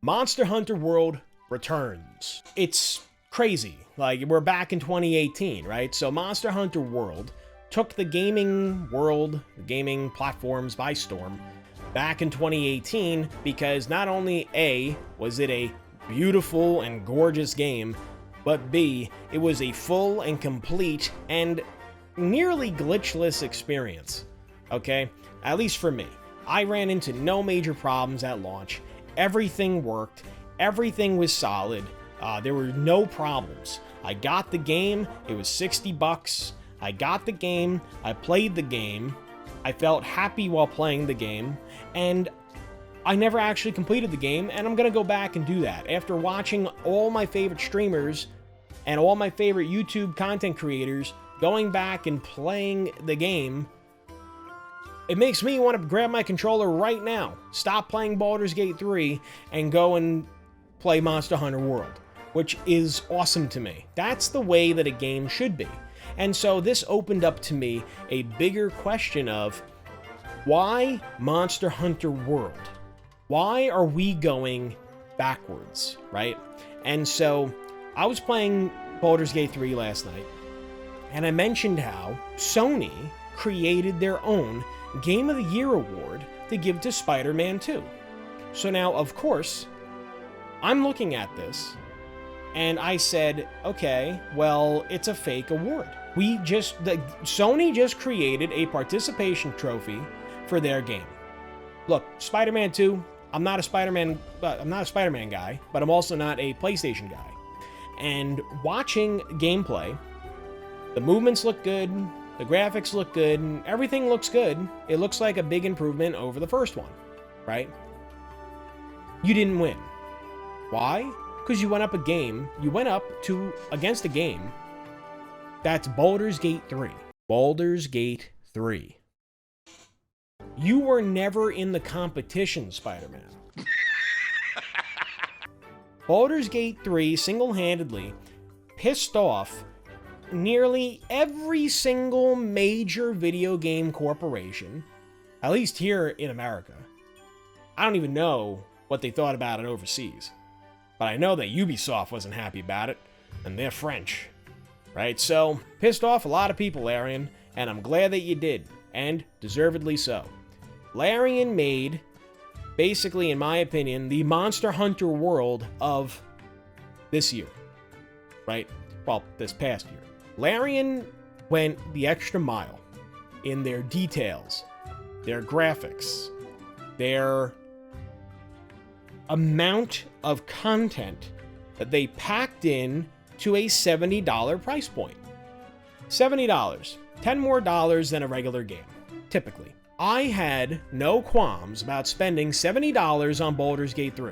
Monster Hunter World returns. It's crazy. Like, we're back in 2018, right? So Monster Hunter World took the gaming world, the gaming platforms by storm back in 2018 because not only A, was it a beautiful and gorgeous game, but B, it was a full and complete and nearly glitchless experience. Okay? At least for me. I ran into no major problems at launch. Everything worked. Everything was solid. There were no problems. I got the game. It was $60. I got the game. I played the game. I felt happy while playing the game. And I never actually completed the game, and I'm going to go back and do that. After watching all my favorite streamers and all my favorite YouTube content creators going back and playing the game, it makes me want to grab my controller right now, stop playing Baldur's Gate 3, and go and play Monster Hunter World, which is awesome to me. That's the way that a game should be. And so this opened up to me a bigger question of, why Monster Hunter World? Why are we going backwards, right? And so I was playing Baldur's Gate 3 last night, and I mentioned how Sony created their own Game of the Year award to give to Spider-Man 2. So now, of course, I'm looking at this, and I said, okay, well, it's a fake award. Sony just created a participation trophy for their game. Look, Spider-Man 2, I'm not a Spider-Man guy, but I'm also not a PlayStation guy. And watching gameplay, the movements look good, the graphics look good, and everything looks good. It looks like a big improvement over the first one, right? You didn't win. Why? Because you went up against a game that's Baldur's Gate 3. Baldur's Gate 3. You were never in the competition, Spider-Man. Baldur's Gate 3 single-handedly pissed off nearly every single major video game corporation, at least here in America. I don't even know what they thought about it overseas, but I know that Ubisoft wasn't happy about it, and they're French, right? So, pissed off a lot of people, Larian, and I'm glad that you did, and deservedly so. Larian made, basically, in my opinion, the Monster Hunter World of this year, right? Well, this past year. Larian went the extra mile in their details, their graphics, their amount of content that they packed in to a $70 price point. $70. $10 more than a regular game, typically. I had no qualms about spending $70 on Baldur's Gate 3.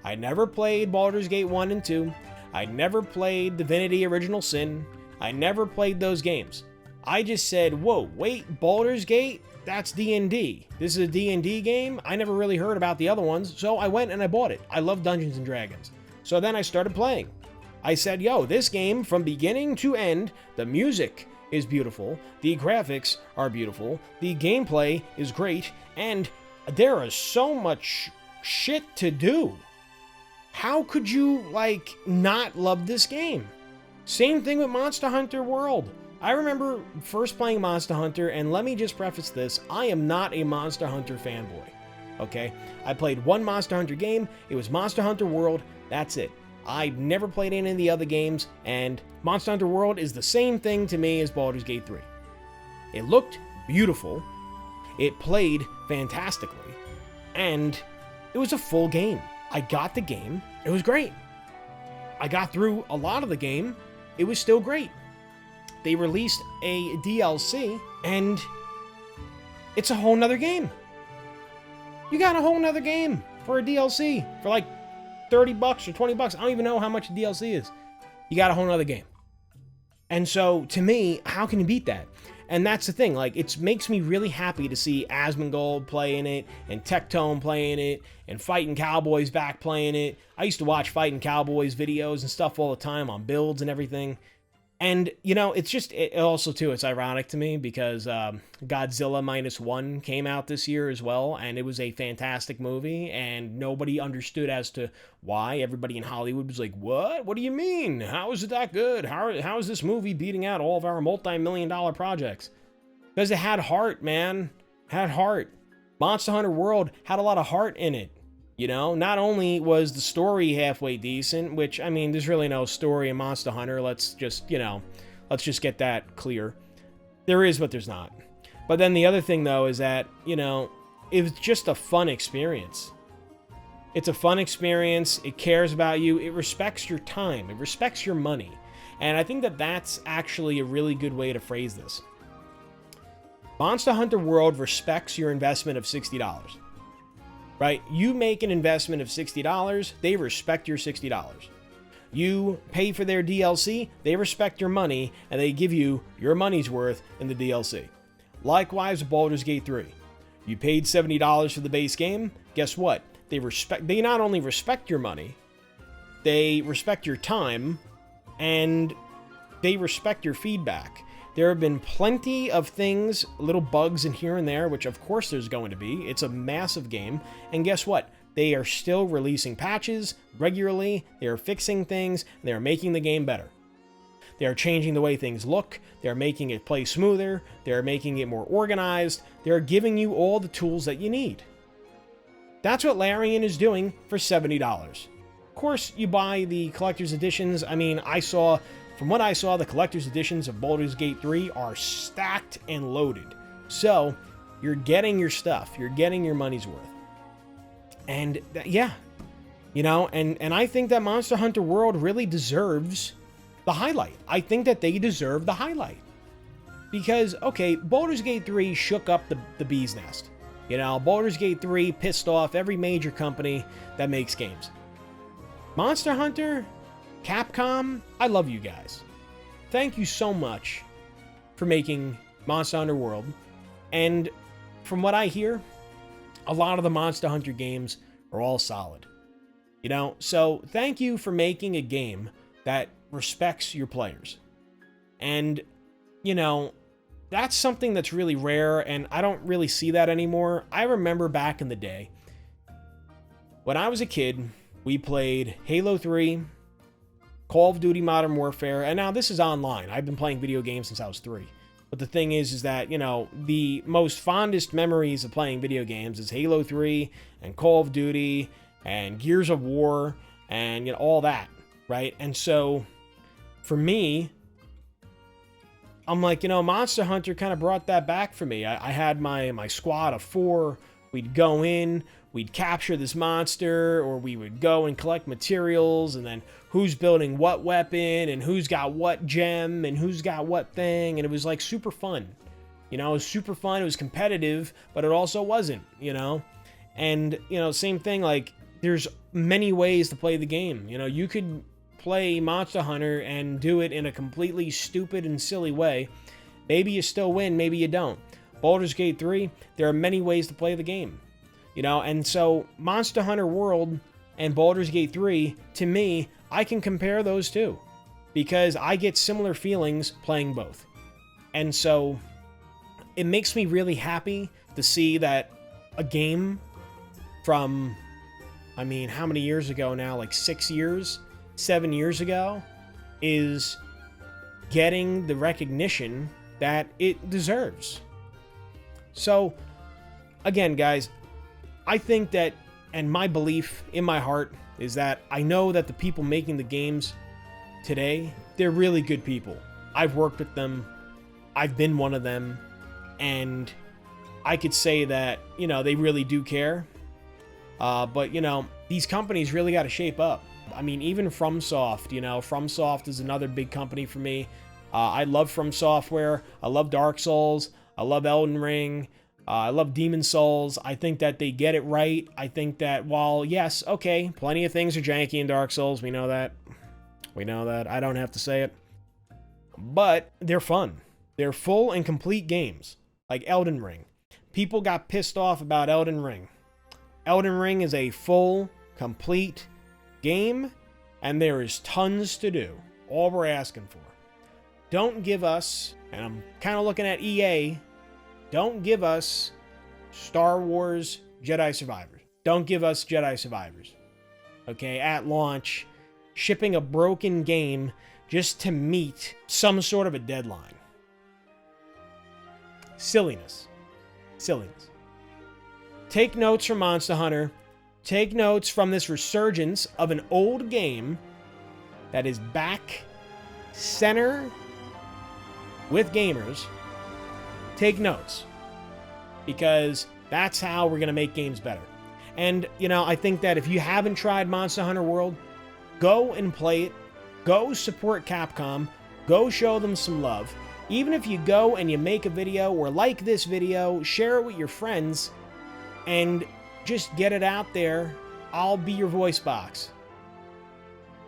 I never played Baldur's Gate 1 and 2. I never played Divinity Original Sin. I never played those games. I just said, whoa, wait, Baldur's Gate? That's D&D. This is a D&D game? I never really heard about the other ones, so I went and I bought it. I love Dungeons & Dragons. So then I started playing. I said, yo, this game, from beginning to end, the music is beautiful, the graphics are beautiful, the gameplay is great, and there is so much shit to do. How could you, not love this game? Same thing with Monster Hunter World. I remember first playing Monster Hunter, and let me just preface this, I am not a Monster Hunter fanboy, okay? I played one Monster Hunter game, it was Monster Hunter World, that's it. I've never played any of the other games, and Monster Hunter World is the same thing to me as Baldur's Gate 3. It looked beautiful, it played fantastically, and it was a full game. I got the game, it was great. I got through a lot of the game, it was still great. They released a DLC, and it's a whole nother game. You got a whole nother game for a DLC for like $30 or $20. I don't even know how much a DLC is. You got a whole nother game. And so, to me, how can you beat that? And that's the thing, it makes me really happy to see Asmongold playing it, and Tectone playing it, and Fighting Cowboys back playing it. I used to watch Fighting Cowboys videos and stuff all the time on builds and everything. And, it's just, also, too, it's ironic to me because Godzilla Minus One came out this year as well, and it was a fantastic movie, and nobody understood as to why. Everybody in Hollywood was like, what? What do you mean? How is it that good? How is this movie beating out all of our multi-million-dollar projects? Because it had heart, man. Had heart. Monster Hunter World had a lot of heart in it. Not only was the story halfway decent, which, I mean, there's really no story in Monster Hunter. Let's just get that clear. There is, but there's not. But then the other thing, though, is that, it was just a fun experience. It's a fun experience. It cares about you. It respects your time. It respects your money. And I think that that's actually a really good way to phrase this. Monster Hunter World respects your investment of $60. Right? You make an investment of $60, they respect your $60. You pay for their DLC, they respect your money, and they give you your money's worth in the DLC. Likewise with Baldur's Gate 3. You paid $70 for the base game, guess what? They not only respect your money, they respect your time, and they respect your feedback. There have been plenty of things, little bugs in here and there, which of course there's going to be. It's a massive game. And guess what? They are still releasing patches regularly. They are fixing things. They are making the game better. They are changing the way things look. They are making it play smoother. They are making it more organized. They are giving you all the tools that you need. That's what Larian is doing for $70. Of course, you buy the collector's editions. I mean, from what I saw, the collector's editions of Baldur's Gate 3 are stacked and loaded. So, you're getting your stuff. You're getting your money's worth. And, yeah. And I think that Monster Hunter World really deserves the highlight. I think that they deserve the highlight. Because, okay, Baldur's Gate 3 shook up the bee's nest. Baldur's Gate 3 pissed off every major company that makes games. Monster Hunter, Capcom, I love you guys. Thank you so much for making Monster Hunter World. And from what I hear, a lot of the Monster Hunter games are all solid. So thank you for making a game that respects your players. And, that's something that's really rare, and I don't really see that anymore. I remember back in the day, when I was a kid, we played Halo 3, Call of Duty Modern Warfare, and now this is online. I've been playing video games since I was 3. But the thing is that, the most fondest memories of playing video games is Halo 3 and Call of Duty and Gears of War and, all that, right? And so, for me, I'm like, Monster Hunter kind of brought that back for me. I had my squad of 4. We'd go in, we'd capture this monster, or we would go and collect materials, and then who's building what weapon, and who's got what gem, and who's got what thing, and it was like super fun. It was super fun, it was competitive, but it also wasn't, And, same thing, like, there's many ways to play the game. You could play Monster Hunter and do it in a completely stupid and silly way. Maybe you still win, maybe you don't. Baldur's Gate 3, there are many ways to play the game. And so Monster Hunter World and Baldur's Gate 3, to me, I can compare those two. Because I get similar feelings playing both. And so it makes me really happy to see that a game from, how many years ago now? Like 6 years? 7 years ago? Is getting the recognition that it deserves. So, again, guys, I think that, and my belief in my heart is that I know that the people making the games today, they're really good people. I've worked with them. I've been one of them. And I could say that, they really do care. But, these companies really got to shape up. Even FromSoft, FromSoft is another big company for me. I love From Software. I love Dark Souls. I love Elden Ring. I love Demon Souls. I think that they get it right. I think that while, yes, okay, plenty of things are janky in Dark Souls. We know that. I don't have to say it. But they're fun. They're full and complete games. Like Elden Ring. People got pissed off about Elden Ring. Elden Ring is a full, complete game, and there is tons to do. All we're asking for. don't give us, and I'm kind of looking at EA, don't give us Star Wars Jedi Survivors. Don't give us Jedi Survivors. Okay, at launch, shipping a broken game just to meet some sort of a deadline. Silliness. Silliness. Take notes from Monster Hunter. Take notes from this resurgence of an old game that is back center with gamers. Take notes, because that's how we're going to make games better. And, you know, I think that if you haven't tried Monster Hunter World, go and play it. Go support Capcom. Go show them some love. Even if you go and you make a video or like this video, share it with your friends, and just get it out there. I'll be your voice box.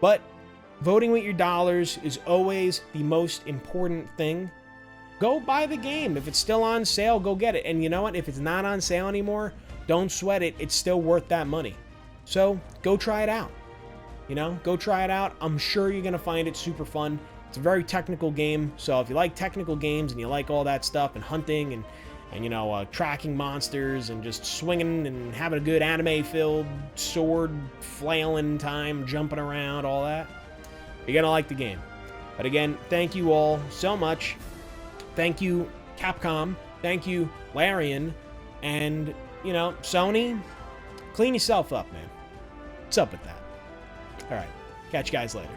But voting with your dollars is always the most important thing. Go buy the game. If it's still on sale, go get it. And you know what? If it's not on sale anymore, don't sweat it. It's still worth that money. So go try it out. You know, go try it out. I'm sure you're going to find it super fun. It's a very technical game. So if you like technical games and you like all that stuff and hunting and you know, tracking monsters and just swinging and having a good anime-filled sword flailing time, jumping around, all that, you're going to like the game. But again, thank you all so much. Thank you, Capcom. Thank you, Larian. And, you know, Sony, clean yourself up, man. What's up with that? All right. Catch you guys later.